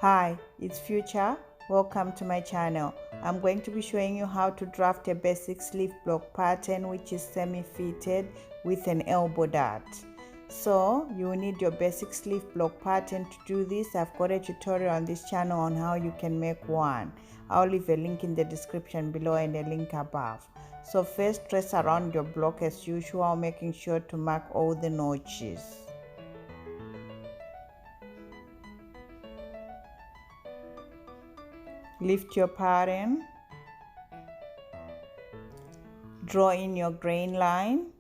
Hi, it's Future. Welcome to my channel. I'm going to be showing you how to draft a basic sleeve block pattern which is semi-fitted with an elbow dart. So you will need your basic sleeve block pattern to do this. I've got a tutorial on this channel on how you can make one. I'll leave a link in the description below and a link above. So first, trace around your block as usual, making sure to mark all the notches. Lift your pattern, draw in your grain line,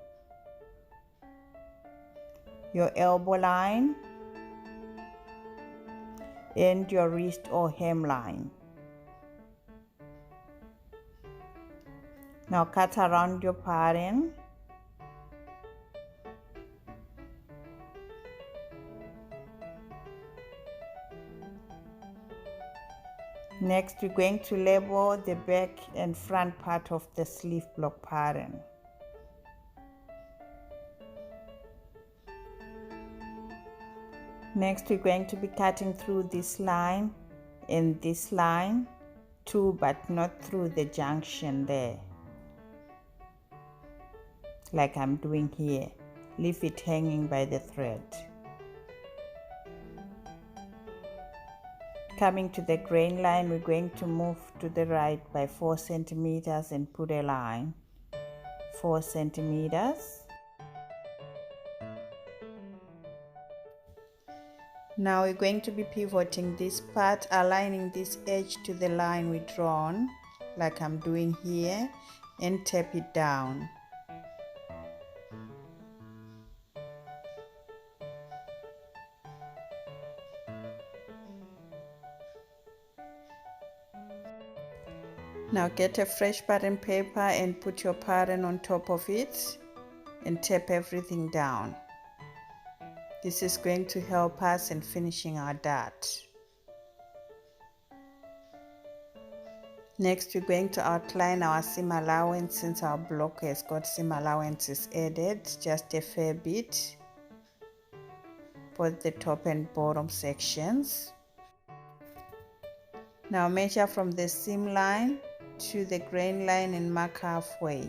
your elbow line, and your wrist or hemline. Now cut around your pattern. Next, we're going to label the back and front part of the sleeve block pattern. Next, we're going to be cutting through this line and this line too, but not through the junction there, like I'm doing here. Leave it hanging by the thread. Coming to the grain line, we're going to move to the right by 4 centimeters and put a line 4 centimeters. Now we're going to be pivoting this part, aligning this edge to the line we drawn, like I'm doing here, and tap it down. Now get a fresh pattern paper and put your pattern on top of it and tap everything down. This is going to help us in finishing our dart. Next, we're going to outline our seam allowance since our block has got seam allowances added, just a fair bit, both the top and bottom sections. Now measure from the seam line to the grain line and mark halfway.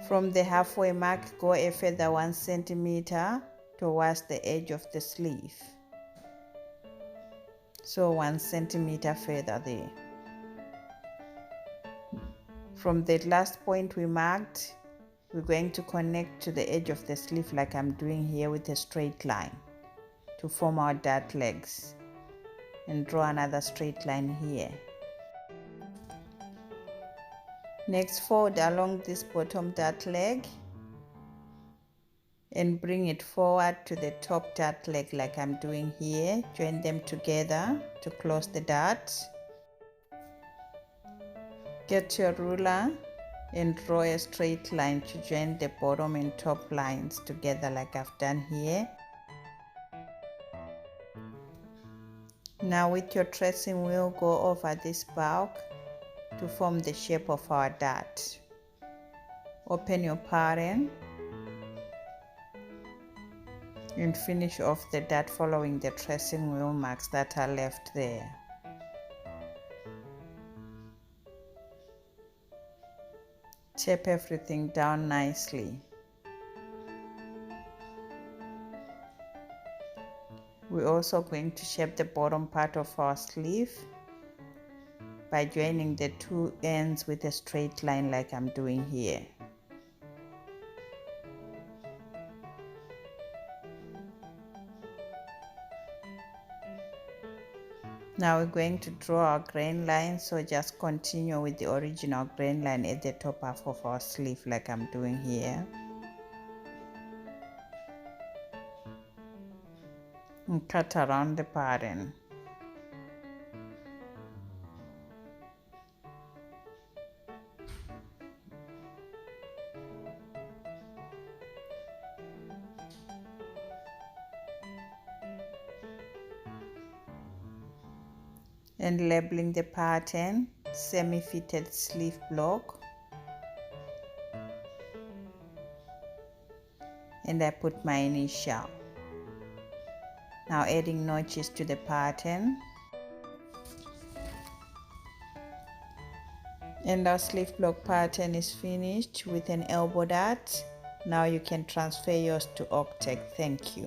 From the halfway mark, go a further 1 centimeter towards the edge of the sleeve. So 1 centimeter further there. From the last point we marked, we're going to connect to the edge of the sleeve like I'm doing here with a straight line to form our dart legs, and draw another straight line here. Next, fold along this bottom dart leg and bring it forward to the top dart leg like I'm doing here. Join them together to close the dart. Get your ruler and draw a straight line to join the bottom and top lines together like I've done here. Now with your tracing wheel, go over this bulk to form the shape of our dart. Open your pattern and finish off the dart following the tracing wheel marks that are left there. Tape everything down nicely. We're also going to shape the bottom part of our sleeve by joining the two ends with a straight line like I'm doing here. Now we're going to draw our grain line, so just continue with the original grain line at the top half of our sleeve like I'm doing here. And cut around the pattern. And labeling the pattern semi-fitted sleeve block, and I put my initial. Now adding notches to the pattern. And our sleeve block pattern is finished with an elbow dart. Now you can transfer yours to Octag. Thank you.